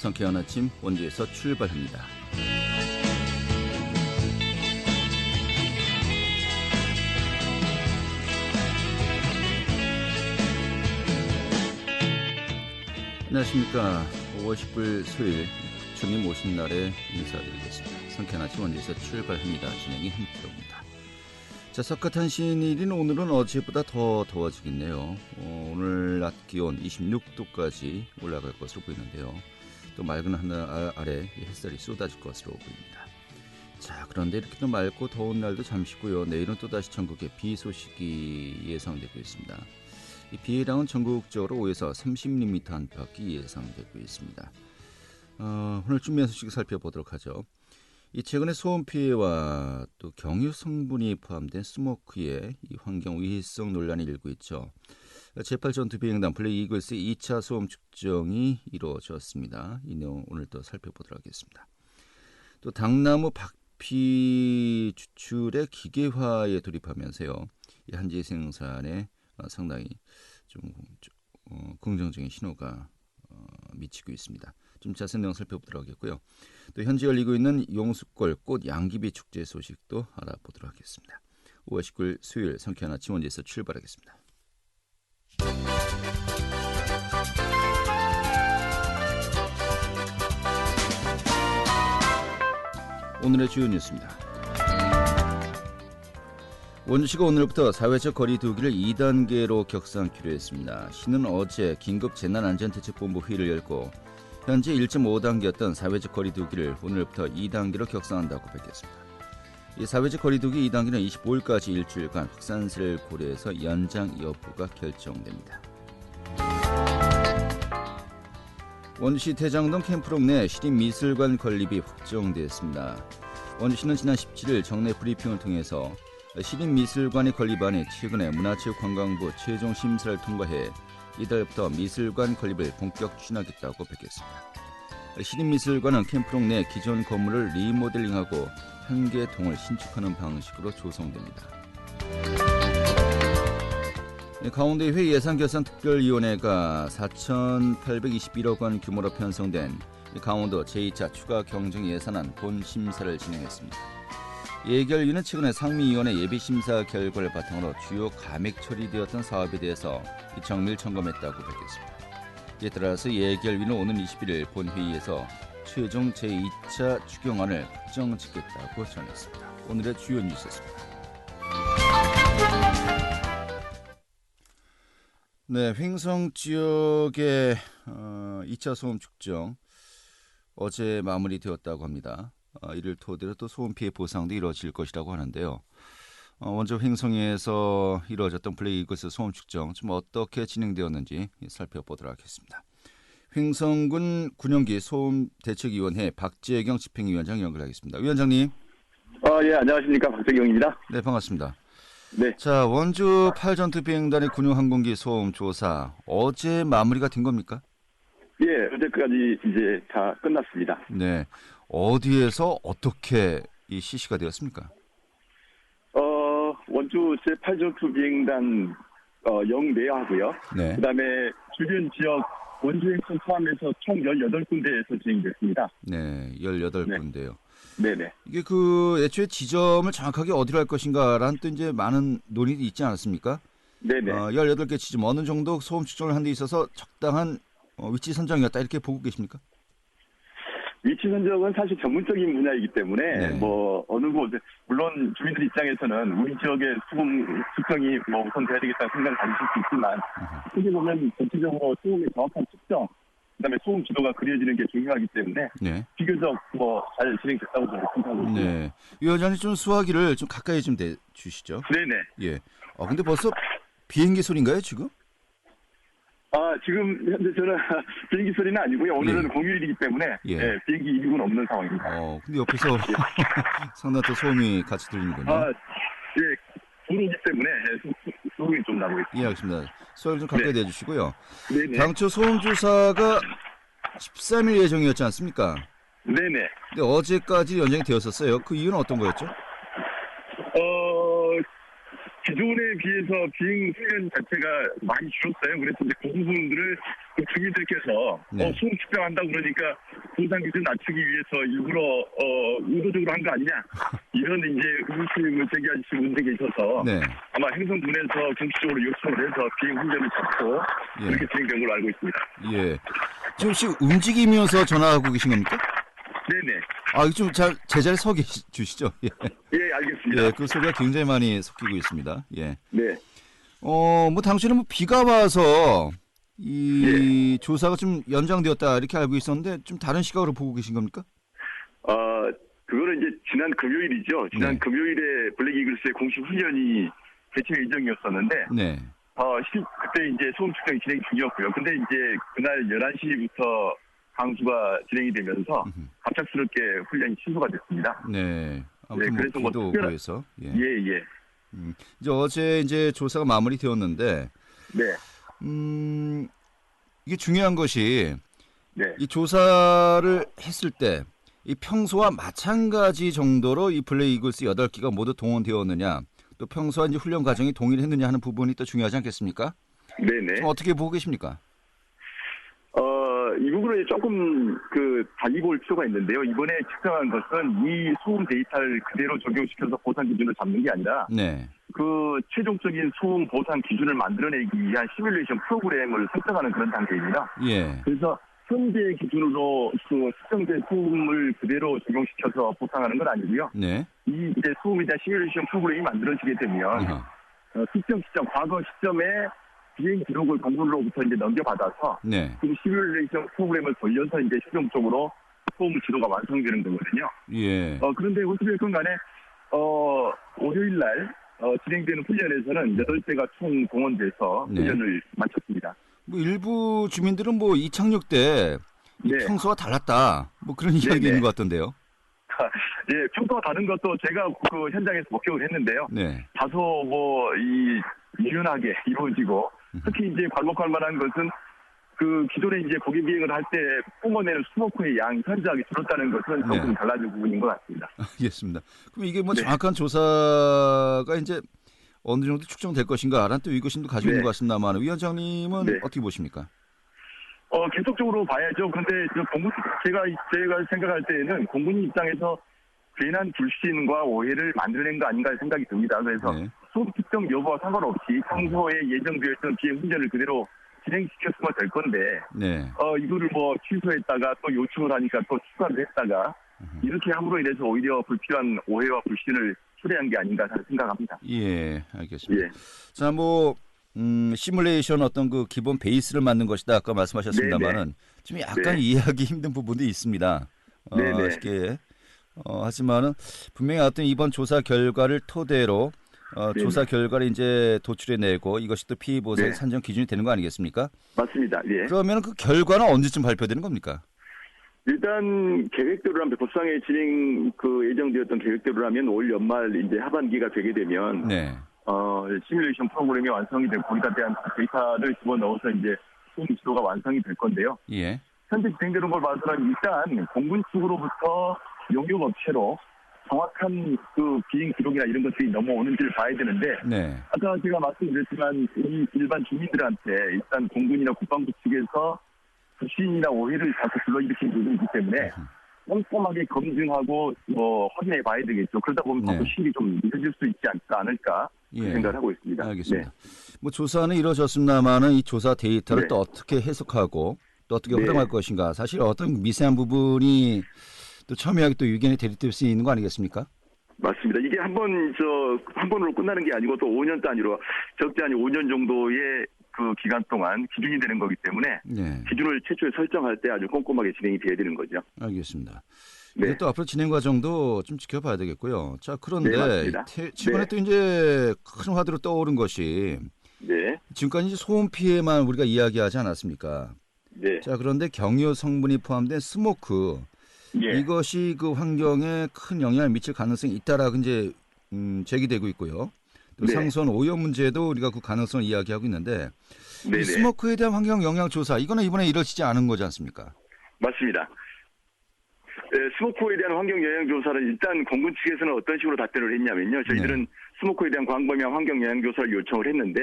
상쾌한 아침 원주에서 출발합니다. 안녕하십니까. 5월 19일 수요일 주님 오신 날에 인사드리겠습니다. 상쾌한 아침 원주에서 출발합니다. 진행이 한표입니다. 자, 석가탄신일인 오늘은 어제보다 더 더워지겠네요. 오늘 낮 기온 26도까지 올라갈 것으로 보이는데요. 또 맑은 하늘 아래 햇살이 쏟아질 것으로 보입니다. 자, 그런데 이렇게 또 맑고 더운 날도 잠시고요. 내일은 또다시 전국에 비 소식이 예상되고 있습니다. 이 비의 양은 전국적으로 5에서 30mm 안팎이 예상되고 있습니다. 오늘 준비한 소식 살펴보도록 하죠. 이 최근에 소음 피해와 또 경유 성분이 포함된 스모크의 이 환경 위해성 논란이 일고 있죠. 제8전투 비행단 블랙 이글스의 2차 소음 측정이 이루어졌습니다. 이 내용 오늘 또 살펴보도록 하겠습니다. 또 당나무 박피 추출의 기계화에 돌입하면서요. 이 한지 생산에 상당히 좀 긍정적인 신호가 미치고 있습니다. 좀 자세한 내용 살펴보도록 하겠고요. 또 현재 열리고 있는 용숫골 꽃 양귀비 축제 소식도 알아보도록 하겠습니다. 5월 19일 수요일 상쾌한 아침 원주에서 출발하겠습니다. 오늘의 주요 뉴스입니다. 원주시가 오늘부터 사회적 거리 두기를 2단계로 격상키로 했습니다. 시는 어제 긴급 재난안전대책본부 회의를 열고 현재 1.5단계였던 사회적 거리 두기를 오늘부터 2단계로 격상한다고 밝혔습니다. 이 사회적 거리 두기 2단계는 25일까지 일주일간 확산세를 고려해서 연장 여부가 결정됩니다. 원주시 대장동 캠프롱 내 시립미술관 건립이 확정되었습니다. 원주시는 지난 17일 정례 브리핑을 통해서 시립미술관의 건립안이 최근에 문화체육관광부 최종 심사를 통과해 이달부터 미술관 건립을 본격 추진하겠다고 밝혔습니다. 시립미술관은 캠프롱 내 기존 건물을 리모델링하고 한 개 동을 신축하는 방식으로 조성됩니다. 강원도의회 예산결산특별위원회가 4,821억 원 규모로 편성된 강원도 제2차 추가 경정 예산안 본심사를 진행했습니다. 예결위는 최근에 상미위원회 예비심사 결과를 바탕으로 주요 감액 처리되었던 사업에 대해서 정밀 점검했다고 밝혔습니다. 이에 따라서 예결위는 오는 21일 본회의에서 최종 제2차 추경안을 확정짓겠다고 전했습니다. 오늘의 주요 뉴스였습니다. 네, 횡성 지역의 2차 소음 측정 어제 마무리되었다고 합니다. 이를 토대로 또 소음 피해 보상도 이루어질 것이라고 하는데요. 먼저 횡성에서 이루어졌던 블랙 이글스 소음 측정 좀 어떻게 진행되었는지 살펴보도록 하겠습니다. 횡성군 군용기 소음대책위원회 박재경 집행위원장 연결하겠습니다. 위원장님. 예, 안녕하십니까. 박재경입니다. 네, 반갑습니다. 네. 자, 원주 8전투 비행단의 군용항공기 소음 조사 어제 마무리가 된 겁니까? 예, 어제까지 이제 다 끝났습니다. 네. 어디에서 어떻게 이 실시가 되었습니까? 원주 제8전투 비행단 영내하고요. 네. 그다음에 주변 지역 원주 행성 포함해서 총 18군데에서 진행됐습니다. 네, 18군데요. 네네. 이게 애초에 지점을 정확하게 어디로 할 것인가라는 또 이제 많은 논의도 있지 않았습니까? 네네. 18개 지점 어느 정도 소음 측정을 하는 데 있어서 적당한 위치 선정이었다 이렇게 보고 계십니까? 위치 선정은 사실 전문적인 분야이기 때문에 네. 어느 곳 물론 주민들 입장에서는 우리 지역의 소음 측정이 우선 돼야 되겠다는 생각을 가지실 수 있지만 크게 보면 전체적으로 소음의 정확한 측정 그다음에 소음 지도가 그려지는 게 중요하기 때문에 네. 비교적 잘 진행됐다고 저는 생각하고 있습니다. 네. 위원장님 좀 수화기를 좀 가까이 좀 대주시죠. 네네. 예. 근데 벌써 비행기 소리인가요 지금? 지금 현재 저는 비행기 소리는 아니고요. 오늘은 예. 공휴일이기 때문에 예. 비행기 이륙은 없는 상황입니다. 근데 옆에서 상당히 또 소음이 같이 들리는군요. 예. 도로이기 때문에 소음이 좀 나고 있습니다. 예, 알겠습니다. 소리 좀 가까이 대주시고요. 네네. 당초 소음 조사가 13일 예정이었지 않습니까? 네네. 근데 어제까지 연장이 되었었어요. 그 이유는 어떤 거였죠? 기존에 비해서 비행 훈련 자체가 많이 줄었어요. 그래서 이제 그 부분들을 주민들께서 네. 소음 측정한다고 그러니까 보상 기준 낮추기 위해서 일부러 의도적으로 한 거 아니냐 이런 이제 의구심을 제기하시는 분들이 계셔서 네. 아마 행성군에서 정식적으로 요청을 해서 비행 훈련을 잡고 예. 이렇게 진행된 걸로 알고 있습니다. 예. 지금 혹시 움직이면서 전화하고 계신 겁니까? 네네. 아, 좀 잘 제자리에 서 주시죠. 예. 예, 알겠습니다. 예, 그 소리가 굉장히 많이 섞이고 있습니다. 예. 네. 뭐 당시에는 뭐 비가 와서 이 조사가 좀 연장되었다 이렇게 알고 있었는데 좀 다른 시각으로 보고 계신 겁니까? 그거는 이제 지난 금요일이죠. 지난 네. 금요일에 블랙 이글스의 공식 훈련이 개최 예정이었었는데, 네. 그때 이제 소음 측정이 진행 중이었고요. 근데 이제 그날 11시부터 강수가 진행이 되면서 갑작스럽게 훈련이 취소가 됐습니다. 네. 아무튼 네, 그래서 뭐 비도 오고 해서. 예. 예. 이제 어제 이제 조사가 마무리되었는데, 네. 이게 중요한 것이 네. 이 조사를 했을 때 이 평소와 마찬가지 정도로 이 블랙 이글스 8기가 모두 동원되었느냐, 또 평소와 이제 훈련 과정이 동일했느냐 하는 부분이 또 중요하지 않겠습니까? 네네. 좀 어떻게 보고 계십니까? 이 부분은 조금 달리 볼 필요가 있는데요. 이번에 측정한 것은 이 소음 데이터를 그대로 적용시켜서 보상 기준을 잡는 게 아니라 네. 그 최종적인 소음 보상 기준을 만들어내기 위한 시뮬레이션 프로그램을 설정하는 그런 단계입니다. 예. 그래서 현재 기준으로 그 측정된 소음을 그대로 적용시켜서 보상하는 건 아니고요. 네. 이 이제 소음에 대한 시뮬레이션 프로그램이 만들어지게 되면 특정 시점, 과거 시점에 비행 기록을 공군으로부터 이제 넘겨받아서 네. 그 시뮬레이션 프로그램을 돌려서 이제 최종적으로 소음 지도가 완성되는 거거든요. 예. 그런데 어찌됐건 간에 월요일 날 진행되는 훈련에서는 8대가 총 동원돼서 네. 훈련을 마쳤습니다. 뭐 일부 주민들은 뭐 이착륙 때 네. 평소와 달랐다. 뭐 그런 이야기 네네. 있는 것 같던데요. 예, 평소와 다른 것도 제가 그 현장에서 목격을 했는데요. 네. 다소 유연하게 이루어지고 특히 이제 괄목할 만한 것은 그 기존에 이제 고기 비행을 할 때 뿜어내는 스모크의 양 현저하게 줄었다는 것은 조금 네. 달라진 부분인 것 같습니다. 알겠습니다. 그럼 이게 뭐 네. 정확한 조사가 이제 어느 정도 측정될 것인가라는 또 의구심도 가지고 있는 것 같습니다만 위원장님은 네. 어떻게 보십니까? 계속적으로 봐야죠. 근데 제가 생각할 때에는 공군 입장에서 괜한 불신과 오해를 만들어낸 거 아닌가 생각이 듭니다. 그래서 네. 소음 특정 여부와 상관없이 평소에 예정되어 있던 비행 훈련을 그대로 진행시켰으면 될 건데, 네. 이거를 뭐 취소했다가 또 요청을 하니까 또 추가를 했다가 이렇게 함으로 인해서 오히려 불필요한 오해와 불신을 초래한 게 아닌가 생각합니다. 예, 알겠습니다. 예. 자, 뭐 시뮬레이션 어떤 그 기본 베이스를 만든 것이다 아까 말씀하셨습니다만은 좀 약간 네. 이해하기 힘든 부분도 있습니다. 네네. 쉽게 하지만은 분명히 어떤 이번 조사 결과를 토대로 조사 결과를 이제 도출해내고 이것이 또 피해 보상의 네. 산정 기준이 되는 거 아니겠습니까? 맞습니다. 예. 그러면 그 결과는 언제쯤 발표되는 겁니까? 일단 계획대로라면 법상에 진행 예정되었던 계획대로라면 올 연말 이제 하반기가 되게 되면 네. 시뮬레이션 프로그램이 완성이 되고 거기다 대한 데이터를 집어넣어서 이제 소음 지도가 완성이 될 건데요. 예. 현재 진행되는 걸 봐서는 일단 공군 측으로부터 용역 업체로 정확한 그 비행 기록이나 이런 것들이 넘어오는지를 봐야 되는데 네. 아까 제가 말씀드렸지만 우리 일반 주민들한테 일단 공군이나 국방부 측에서 불신이나 오해를 자꾸 불러일으키는 부분이 있기 때문에 꼼꼼하게 검증하고 확인해 봐야 되겠죠. 그러다 보면 네. 더 실이 좀 늦어질 수 있지 않을까 예. 생각을 하고 있습니다. 알겠습니다. 네. 뭐 조사는 이루어졌습니다만은 이 조사 데이터를 네. 또 어떻게 해석하고 또 어떻게 네. 활용할 것인가 사실 어떤 미세한 부분이 또 첨예하게 또 의견이 대립될 수 있는 거 아니겠습니까? 맞습니다. 이게 한 번으로 끝나는 게 아니고 또 5년 단위로 적지 않은 5년 정도의 그 기간 동안 기준이 되는 거기 때문에 네. 기준을 최초에 설정할 때 아주 꼼꼼하게 진행이 돼야 되는 거죠. 알겠습니다. 네. 이게 또 앞으로 진행 과정도 좀 지켜봐야 되겠고요. 자, 그런데 네, 맞습니다. 최근에 네. 또 이제 큰 화두로 떠오른 것이 네. 지금까지 이제 소음 피해만 우리가 이야기하지 않았습니까? 네. 자, 그런데 경유 성분이 포함된 스모크 예. 이것이 그 환경에 큰 영향을 미칠 가능성이 있다라고 이제 제기되고 있고요. 또 네. 상수원 오염 문제도 우리가 그 가능성을 이야기하고 있는데 네네. 이 스모크에 대한 환경 영향 조사 이거는 이번에 이루어지지 않은 거지 않습니까? 맞습니다. 스모크에 대한 환경 영향 조사를 일단 공군 측에서는 어떤 식으로 답변을 했냐면요. 저희들은 스모커에 대한 광범위한 환경 영향 조사를 요청을 했는데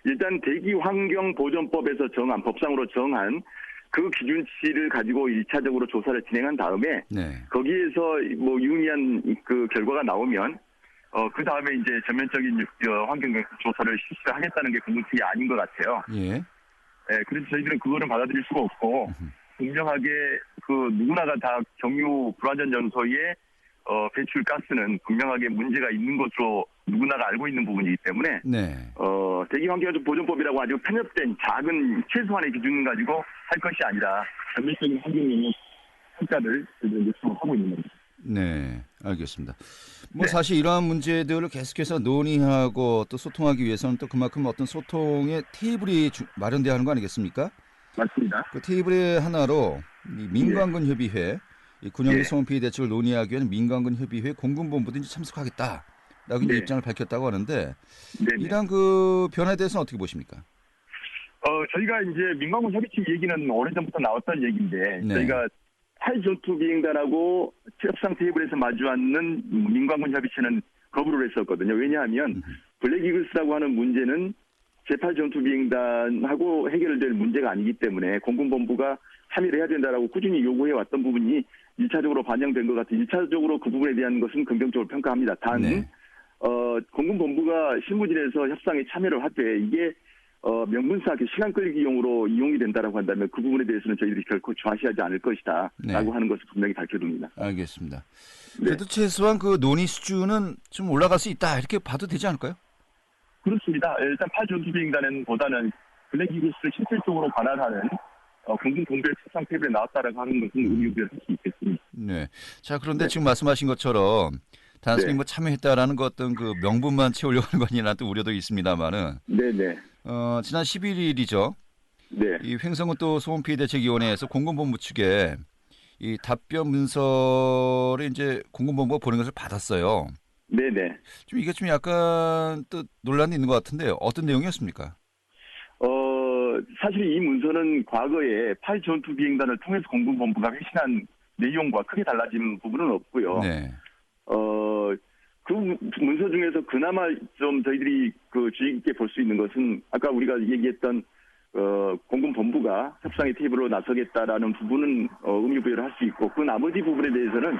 일단 대기환경보전법에서 정한 법상으로 정한 그 기준치를 가지고 1차적으로 조사를 진행한 다음에 네. 거기에서 뭐 유의미한 그 결과가 나오면 그 다음에 이제 전면적인 환경 영향 조사를 실시를 하겠다는 게 공문책이 아닌 것 같아요. 예. 네, 그래서 저희들은 그거를 받아들일 수가 없고 분명하게 그 누구나가 다 경유 불완전 연소의 배출 가스는 분명하게 문제가 있는 것으로 누구나가 알고 있는 부분이기 때문에 네. 대기환경보전법이라고 아주 편협된 작은 최소한의 기준 가지고 할 것이 아니라 전면적인 환경영향 평가를 요청하고 있는 겁니다. 네, 알겠습니다. 뭐 네. 사실 이러한 문제들을 계속해서 논의하고 또 소통하기 위해서는 또 그만큼 어떤 소통의 테이블이 마련돼야 하는 거 아니겠습니까? 맞습니다. 그 테이블의 하나로 이 민관군 협의회, 이 군용기 예. 소음 피해 대책을 논의하기 위한 민관군 협의회 공군본부도 이제 참석하겠다라고 이제 네. 입장을 밝혔다고 하는데 네네. 이러한 그 변화에 대해서는 어떻게 보십니까? 저희가 이제 민관군 협의체 얘기는 오래전부터 나왔던 얘기인데 네. 저희가 8전투 비행단하고 협상 테이블에서 마주 앉는 민관군 협의체는 거부를 했었거든요. 왜냐하면 블랙이글스라고 하는 문제는 제8전투 비행단하고 해결될 문제가 아니기 때문에 공군본부가 참여를 해야 된다라고 꾸준히 요구해 왔던 부분이 1차적으로 반영된 것 같아요. 1차적으로 그 부분에 대한 것은 긍정적으로 평가합니다. 단 네. 공군본부가 실무진에서 협상에 참여를 하되 이게 명분상 시간 끌기용으로 이용이 된다라고 한다면 그 부분에 대해서는 저희들이 결코 좌시하지 않을 것이다라고 네. 하는 것을 분명히 밝혀둡니다. 알겠습니다. 네. 그래도 최소한 그 논의 수준은 좀 올라갈 수 있다 이렇게 봐도 되지 않을까요? 그렇습니다. 일단 8전투 비행단보다는 블랙이글스를 실질적으로 관할하는 공군 공백 협상 테이블에 나왔다라고 하는 것은 의미를 할 수 있겠습니다. 네. 자, 그런데 네. 지금 말씀하신 것처럼 단순히 네. 뭐 참여했다라는 그 어떤 그 명분만 채우려고 하는 거 아니라는 또 우려도 있습니다만은 네네. 지난 11일이죠. 네. 이 횡성군 또 소음피해 대책위원회에서 공군본부 측에 이 답변 문서를 이제 공군본부가 보낸 것을 받았어요. 네네. 좀 이게 좀 약간 또 논란이 있는 것 같은데 어떤 내용이었습니까? 사실 이 문서는 과거에 8전투 비행단을 통해서 공군본부가 회신한 내용과 크게 달라진 부분은 없고요. 네. 그 문서 중에서 그나마 좀 저희들이 그 주의 깊게 볼 수 있는 것은 아까 우리가 얘기했던 공군본부가 협상의 테이블로 나서겠다라는 부분은 의미부여를 할 수 있고 그 나머지 부분에 대해서는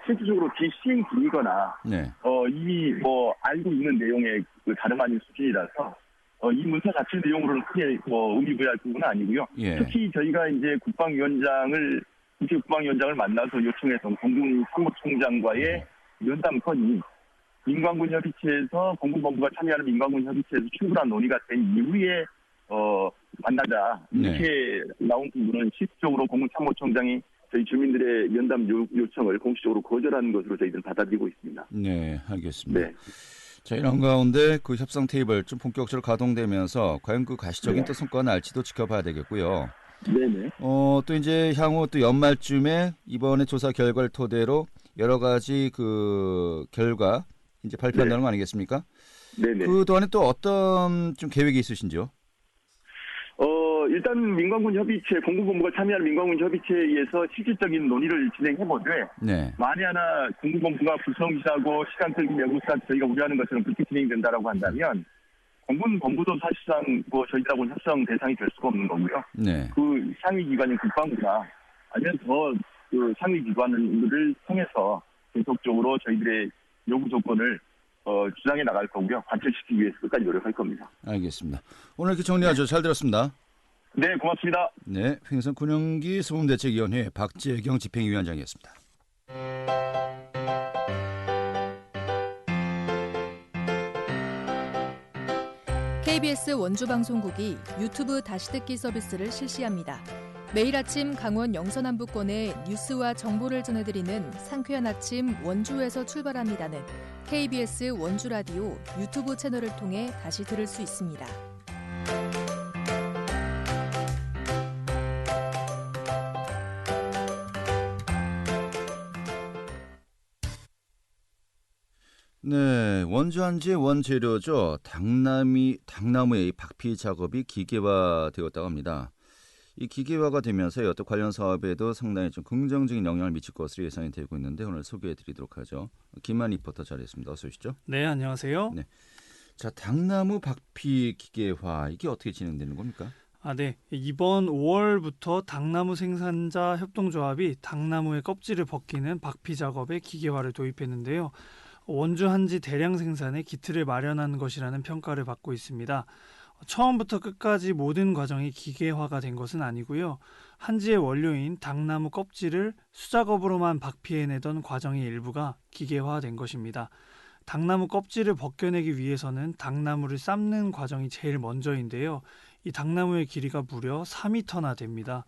실질적으로 비시행 중이거나 네. 이미 뭐 알고 있는 내용의 그 다름 아닌 수준이라서 이 문서 자체 내용으로는 크게 의미부여할 부분은 아니고요. 예. 특히 저희가 이제 국방위원장을 만나서 요청했던 공군 참모총장과의 면담 건이 민관군 협의체에서 공군본부가 참여하는 민관군 협의체에서 충분한 논의가 된 이후에 만나자 이렇게 나온 부분은 실질적으로 공군 참모총장이 저희 주민들의 면담 요청을 공식적으로 거절하는 것으로 저희들은 받아들이고 있습니다. 네, 알겠습니다. 네. 자, 이런 가운데 그 협상 테이블 좀 본격적으로 가동되면서 과연 그 가시적인 네. 또 성과가 날지도 지켜봐야 되겠고요. 네네. 또 이제 향후 또 연말쯤에 이번에 조사 결과를 토대로 여러 가지 그 결과 이제 발표한다는 거 아니겠습니까? 네네. 그 동안에 또 어떤 좀 계획이 있으신지요? 일단 민관군 협의체, 공군본부가 참여하는 민관군 협의체에 의해서 실질적인 논의를 진행해보되 네. 만에 하나 공군본부가 불성실하고 시간 끌기 매구사 저희가 우려하는 것처럼 그렇게 진행된다라고 한다면 공군본부도 사실상 뭐 저희들하고는 협상 대상이 될 수가 없는 거고요. 네. 그 상위 기관인 국방부나 아니면 더 그 상위 기관들을 통해서 계속적으로 저희들의 요구 조건을 주장해 나갈 거고요. 관철시키기 위해서 끝까지 노력할 겁니다. 알겠습니다. 오늘 이렇게 정리하죠. 잘 들었습니다. 네, 고맙습니다. 네, 횡성 군용기 소음대책위원회 박재경 집행위원장이었습니다. KBS 원주방송국이 유튜브 다시 듣기 서비스를 실시합니다. 매일 아침 강원 영서남부권의 뉴스와 정보를 전해드리는 상쾌한 아침 원주에서 출발합니다는 KBS 원주라디오 유튜브 채널을 통해 다시 들을 수 있습니다. 네, 원주 한지의 원재료죠. 당나무의 박피 작업이 기계화되었다고 합니다. 이 기계화가 되면서 또 관련 사업에도 상당히 좀 긍정적인 영향을 미칠 것으로 예상이 되고 있는데 오늘 소개해드리도록 하죠. 김한 리포터 자리했습니다. 어서 오시죠. 네, 안녕하세요. 네. 자, 당나무 박피 기계화 이게 어떻게 진행되는 겁니까? 네. 이번 5월부터 당나무 생산자 협동조합이 당나무의 껍질을 벗기는 박피 작업에 기계화를 도입했는데요. 원주 한지 대량 생산에 기틀을 마련한 것이라는 평가를 받고 있습니다. 처음부터 끝까지 모든 과정이 기계화가 된 것은 아니고요. 한지의 원료인 당나무 껍질을 수작업으로만 박피해내던 과정의 일부가 기계화된 것입니다. 당나무 껍질을 벗겨내기 위해서는 당나무를 삶는 과정이 제일 먼저인데요. 이 당나무의 길이가 무려 4m나 됩니다.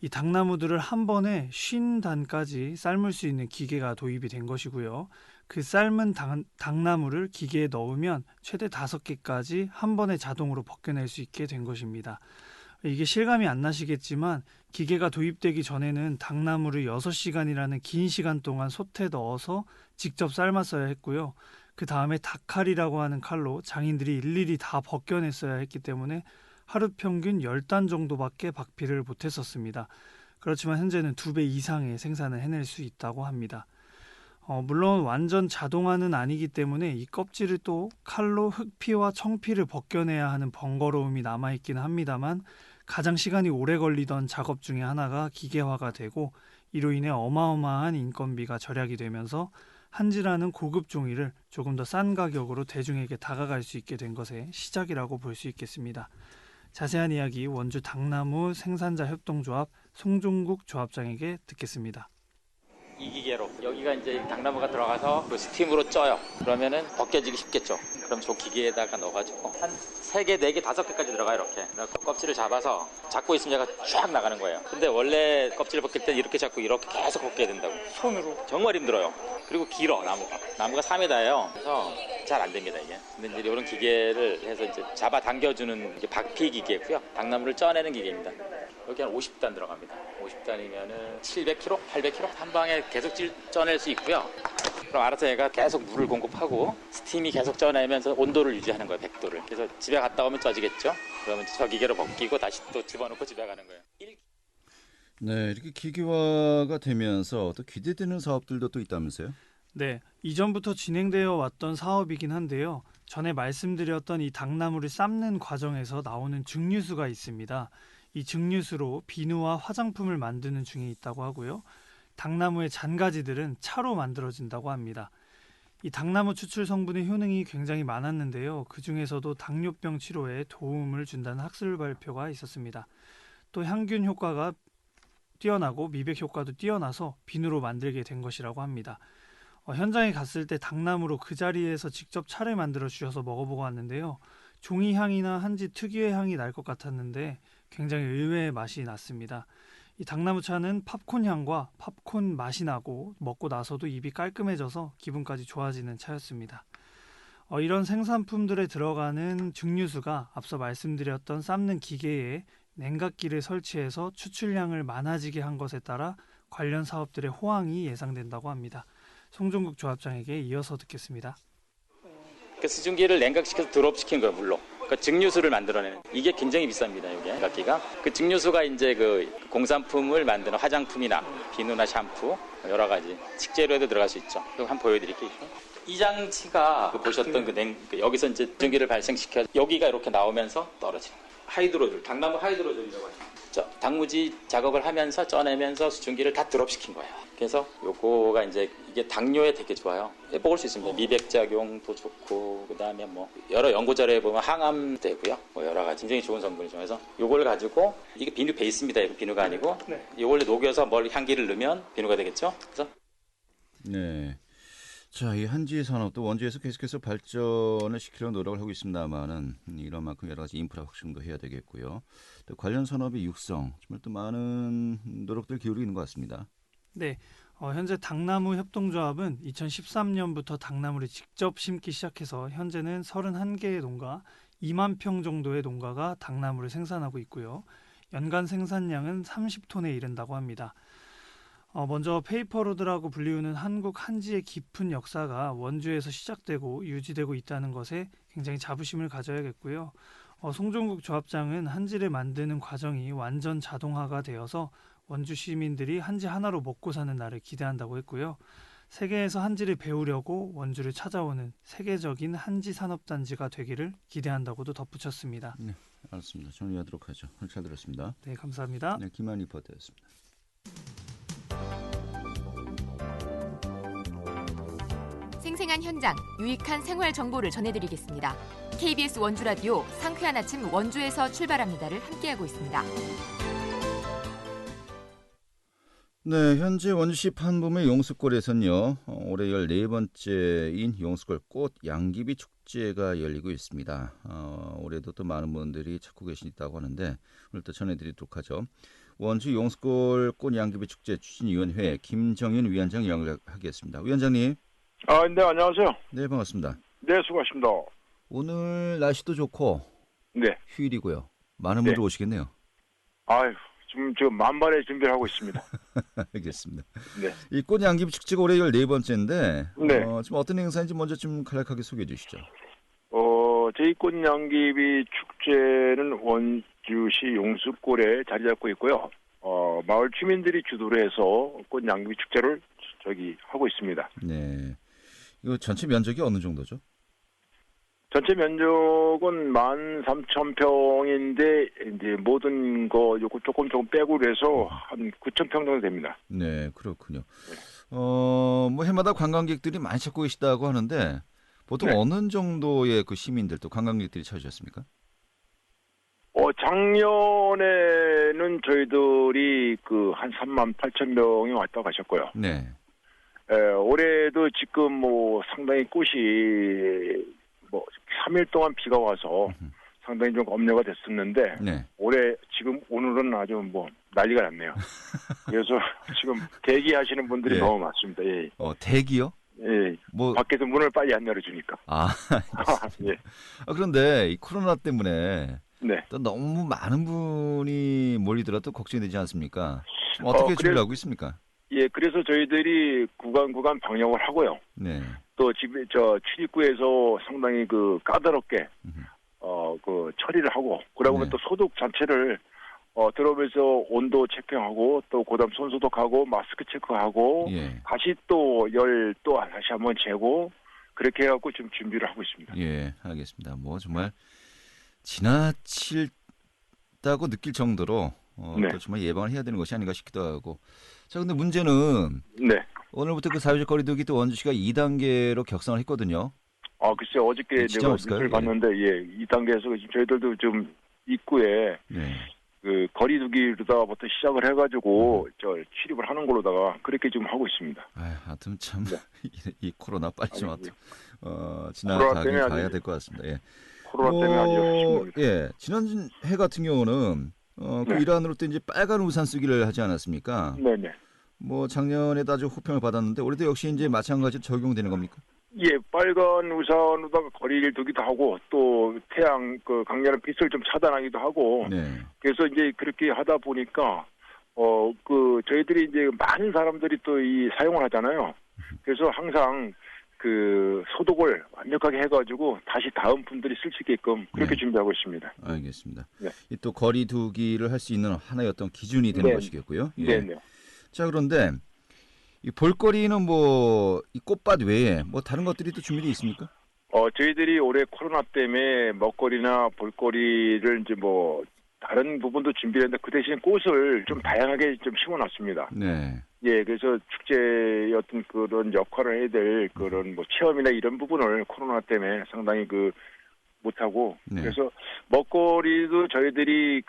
이 당나무들을 한 번에 50단까지 삶을 수 있는 기계가 도입이 된 것이고요. 그 삶은 당나무를 기계에 넣으면 최대 5개까지 한 번에 자동으로 벗겨낼 수 있게 된 것입니다. 이게 실감이 안 나시겠지만 기계가 도입되기 전에는 당나무를 6시간이라는 긴 시간 동안 솥에 넣어서 직접 삶았어야 했고요. 그 다음에 닭칼이라고 하는 칼로 장인들이 일일이 다 벗겨냈어야 했기 때문에 하루 평균 10단 정도밖에 박피를 못했었습니다. 그렇지만 현재는 2배 이상의 생산을 해낼 수 있다고 합니다. 물론 완전 자동화는 아니기 때문에 이 껍질을 또 칼로 흙피와 청피를 벗겨내야 하는 번거로움이 남아있기는 합니다만 가장 시간이 오래 걸리던 작업 중에 하나가 기계화가 되고 이로 인해 어마어마한 인건비가 절약이 되면서 한지라는 고급 종이를 조금 더 싼 가격으로 대중에게 다가갈 수 있게 된 것의 시작이라고 볼 수 있겠습니다. 자세한 이야기 원주 당나무 생산자 협동조합 송종국 조합장에게 듣겠습니다. 이 기계로 여기가 이제 당나무가 들어가서 그 스팀으로 쪄요. 그러면은 벗겨지기 쉽겠죠. 그럼 저 기계에다가 넣어가지고 한 3개, 4개, 5개까지 들어가요. 이렇게. 그래서 껍질을 잡아서 잡고 있으면 얘가 쫙 나가는 거예요. 근데 원래 껍질을 벗길 때 이렇게 잡고 이렇게 계속 벗겨야 된다고. 손으로. 정말 힘들어요. 그리고 길어 나무가. 나무가 3m예요. 그래서 잘 안 됩니다 이게. 근데 이제 이런 기계를 해서 이제 잡아 당겨주는 이게 박피 기계고요. 당나무를 쪄내는 기계입니다. 여기 한 50단 들어갑니다. 50단이면은 700kg, 800kg 한 방에 계속 쪄낼 수 있고요. 그럼 알아서 얘가 계속 물을 공급하고 스팀이 계속 쪄내면서 온도를 유지하는 거예요. 100도를. 그래서 집에 갔다 오면 쪄지겠죠. 그러면 저 기계로 벗기고 다시 또 집어넣고 집에 가는 거예요. 네, 이렇게 기계화가 되면서 또 기대되는 사업들도 또 있다면서요? 네, 이전부터 진행되어 왔던 사업이긴 한데요. 전에 말씀드렸던 이 당나무를 삶는 과정에서 나오는 증류수가 있습니다. 이 증류수로 비누와 화장품을 만드는 중에 있다고 하고요. 당나무의 잔가지들은 차로 만들어진다고 합니다. 이 당나무 추출 성분의 효능이 굉장히 많았는데요. 그 중에서도 당뇨병 치료에 도움을 준다는 학술 발표가 있었습니다. 또 향균 효과가 뛰어나고 미백 효과도 뛰어나서 비누로 만들게 된 것이라고 합니다. 현장에 갔을 때 당나무로 그 자리에서 직접 차를 만들어 주셔서 먹어보고 왔는데요. 종이 향이나 한지 특유의 향이 날 것 같았는데 굉장히 의외의 맛이 났습니다. 이 당나무차는 팝콘 향과 팝콘 맛이 나고 먹고 나서도 입이 깔끔해져서 기분까지 좋아지는 차였습니다. 이런 생산품들에 들어가는 증류수가 앞서 말씀드렸던 삶는 기계에 냉각기를 설치해서 추출량을 많아지게 한 것에 따라 관련 사업들의 호황이 예상된다고 합니다. 송종국 조합장에게 이어서 듣겠습니다. 그 수증기를 냉각시켜서 드롭시킨 거예요, 물로. 그러니까 증류수를 만들어내는. 이게 굉장히 비쌉니다, 이게 냉각기가. 그 증류수가 이제 그 공산품을 만드는 화장품이나 비누나 샴푸 여러 가지 식재료에도 들어갈 수 있죠. 그거 한번 보여드릴게요. 이 장치가 보셨던 여기서 이제 수증기를 발생시켜 여기가 이렇게 나오면서 떨어지는 거예요. 하이드로졸, 당나무 하이드로졸이라고 하죠. 당무지 작업을 하면서 쪄내면서 수증기를 다 드롭시킨 거예요. 그래서 요거가 이제 이게 당뇨에 되게 좋아요. 먹을 수 있습니다. 미백작용도 좋고 그다음에 뭐 여러 연구 자료에 보면 항암 되고요. 뭐 여러 가지 굉장히 좋은 성분이죠. 그래서 요걸 가지고 이게 비누 베이스입니다. 이거 비누가 아니고 요걸 녹여서 향기를 넣으면 비누가 되겠죠. 그래서 네. 자, 이 한지 산업도 원주에서 계속해서 발전을 시키려는 노력을 하고 있습니다만은 이런 만큼 여러 가지 인프라 확충도 해야 되겠고요. 또 관련 산업의 육성, 정말 또 많은 노력들 기울이고 있는 것 같습니다. 네, 현재 당나무 협동조합은 2013년부터 당나무를 직접 심기 시작해서 현재는 31개의 농가, 2만 평 정도의 농가가 당나무를 생산하고 있고요. 연간 생산량은 30톤에 이른다고 합니다. 먼저 페이퍼로드라고 불리우는 한국 한지의 깊은 역사가 원주에서 시작되고 유지되고 있다는 것에 굉장히 자부심을 가져야겠고요. 송종국 조합장은 한지를 만드는 과정이 완전 자동화가 되어서 원주 시민들이 한지 하나로 먹고 사는 날을 기대한다고 했고요. 세계에서 한지를 배우려고 원주를 찾아오는 세계적인 한지 산업단지가 되기를 기대한다고도 덧붙였습니다. 네, 알았습니다. 정리하도록 하죠. 오늘 잘 들었습니다. 네, 감사합니다. 네, 김한 리포터였습니다. 생생한 현장, 유익한 생활 정보를 전해드리겠습니다. KBS 원주 라디오 상쾌한 아침 원주에서 출발합니다를 함께하고 있습니다. 네, 현재 원주시 판범의 용수골에서는요, 올해 14번째인 용수골 꽃 양귀비 축제가 열리고 있습니다. 올해도 또 많은 분들이 찾고 계시다고 하는데 오늘 또 전해드리도록 하죠. 원주 용수골 꽃 양귀비 축제 추진위원회 김정윤 위원장 연락하겠습니다. 위원장님. 네, 안녕하세요. 네, 반갑습니다. 네, 수고하십니다. 오늘 날씨도 좋고 네. 휴일이고요. 많은 분들 오시겠네요. 아유, 지금 만반의 준비를 하고 있습니다. 알겠습니다. 네. 이 꽃 양귀비 축제가 올해 14번째인데 네. 지금 어떤 행사인지 먼저 좀 간략하게 소개해 주시죠. 저희 꽃 양귀비 축제는 원주시 용수골에 자리 잡고 있고요. 마을 주민들이 주도를 해서 꽃 양귀비 축제를 하고 있습니다. 네. 이거 전체 면적이 어느 정도죠? 전체 면적은 13,000평인데 이제 모든 거 요거 조금 빼고 그래서 한 9,000평 정도 됩니다. 네, 그렇군요. 뭐 해마다 관광객들이 많이 찾고 계시다고 하는데 보통 네. 어느 정도의 그 시민들 또 관광객들이 찾으셨습니까? 작년에는 저희들이 한 38,000명이 왔다 가셨고요. 네. 올해도 지금 상당히 꽃이 3일 동안 비가 와서 상당히 좀 엄려가 됐었는데 네. 올해 지금 오늘은 아주 난리가 났네요. 그래서 지금 대기하시는 분들이 예. 너무 많습니다. 예. 대기요? 예. 밖에서 문을 빨리 안 열어주니까. 예. 그런데 이 코로나 때문에 네. 또 너무 많은 분이 몰리더라 도 걱정이 되지 않습니까? 어떻게 준비를 하고 있습니까? 예, 그래서 저희들이 구간 방역을 하고요. 네. 또 출입구에서 상당히 까다롭게 처리를 하고 그러고 네. 또 소독 자체를 들어오면서 온도 체크하고 또 그다음 손 소독하고 마스크 체크하고 예. 다시 또 열 또 다시 한번 재고 그렇게 해갖고 좀 준비를 하고 있습니다. 예, 알겠습니다. 정말 지나칠다고 느낄 정도로 네. 또 정말 예방을 해야 되는 것이 아닌가 싶기도 하고. 자, 근데 문제는 네. 오늘부터 사회적 거리두기 또 원주시가 2단계로 격상을 했거든요. 글쎄 어저께 지장 내가 없을까요? 뉴스를 봤는데 이 단계에서 저희들도 좀 입구에 네. 거리두기로다부터 시작을 해가지고 출입을 하는 걸로다가 그렇게 좀 하고 있습니다. 하여튼 참 네. 이 코로나 빨리 좀 코로나 지나가길 때문에 봐야 될 것 같습니다. 예. 코로나 때문에 아주 힘듭니다. 예, 지난 해 같은 경우는 그 네. 일환으로 또 이제 빨간 우산 쓰기를 하지 않았습니까? 네네. 작년에도 아주 호평을 받았는데 올해도 역시 이제 마찬가지로 적용되는 겁니까? 예, 빨간 우산으로다가 거리를 두기도 하고 또 태양 강렬한 빛을 좀 차단하기도 하고 네. 그래서 이제 그렇게 하다 보니까 저희들이 이제 많은 사람들이 또 사용을 하잖아요. 그래서 항상 소독을 완벽하게 해가지고 다시 다음 분들이 쓸 수 있게끔 그렇게 네. 준비하고 있습니다. 알겠습니다. 네. 또 거리 두기를 할 수 있는 하나의 어떤 기준이 되는 네. 것이겠고요. 예. 네네. 자, 그런데 이 볼거리는 이 꽃밭 외에 다른 것들이 또 준비되어 있습니까? 저희들이 올해 코로나 때문에 먹거리나 볼거리를 이제 다른 부분도 준비했는데 그 대신 꽃을 좀 다양하게 좀 심어놨습니다. 네. 예, 그래서 축제의 어떤 그런 역할을 해야 될 그런 체험이나 이런 부분을 코로나 때문에 상당히 못하고 네. 그래서 먹거리도 저희들이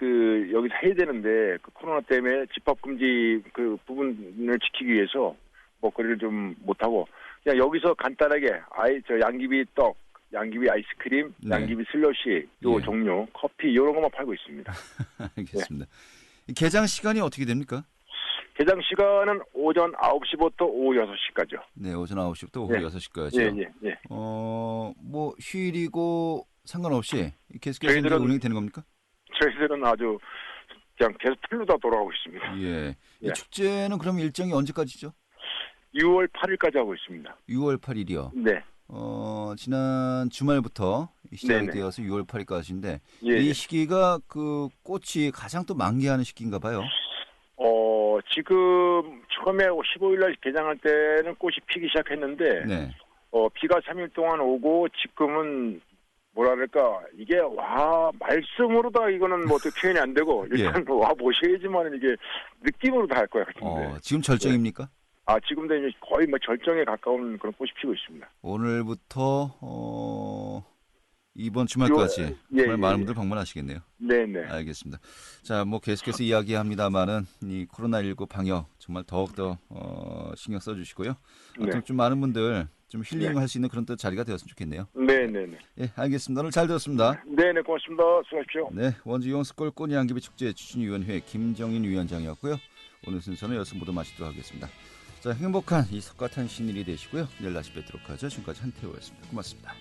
여기서 해야 되는데 코로나 때문에 집합금지 부분을 지키기 위해서 먹거리를 좀 못하고 그냥 여기서 간단하게 양귀비 떡, 양귀비 아이스크림, 네. 양귀비 슬러시 요 예. 종류, 커피 이런 것만 팔고 있습니다. 알겠습니다. 개장 시간이 어떻게 됩니까? 개장 시간은 오전 9시부터 오후 6시까지요. 네, 오전 9시부터 오후 예. 6시까지요. 예. 휴일이고 상관없이 계속해서 이제 운영이 되는 겁니까? 저희들은 아주 그냥 계속 틀로다 돌아가고 있습니다. 예. 이 예. 축제는 그럼 일정이 언제까지죠? 6월 8일까지 하고 있습니다. 6월 8일이요. 네. 지난 주말부터 시작이 네네. 되어서 6월 8일까지인데 예. 이 시기가 그 꽃이 가장 또 만개하는 시기인가 봐요. 지금 처음에 15일 날 개장할 때는 꽃이 피기 시작했는데 네. 비가 3일 동안 오고 지금은 뭐랄까 이게 말씀으로 다 이거는 뭐 어떻게 표현이 안 되고 일단 와 보셔야지만 이게 느낌으로 다 할 거야 같은데. 지금 절정입니까? 지금도 이제 거의 뭐 절정에 가까운 그런 꽃이 피고 있습니다. 오늘부터 이번 주말까지 정말 많은 분들 방문하시겠네요. 네네. 알겠습니다. 자, 뭐 계속해서 이야기합니다만은 이 코로나19 방역 정말 더욱더 신경 써주시고요. 네. 좀 많은 분들 좀 힐링할 수 있는 그런 또 자리가 되었으면 좋겠네요. 네네네. 예, 알겠습니다. 오늘 잘 들었습니다. 네네, 고맙습니다. 수고하십시오. 네, 원주 용스골 꽃향기비 축제 추진위원회 김정인 위원장이었고요. 오늘 순서는 여기서 모두 마치도록 하겠습니다. 자, 행복한 이 석가탄신일이 되시고요. 내일 다시 뵙도록 하죠. 지금까지 한태호였습니다. 고맙습니다.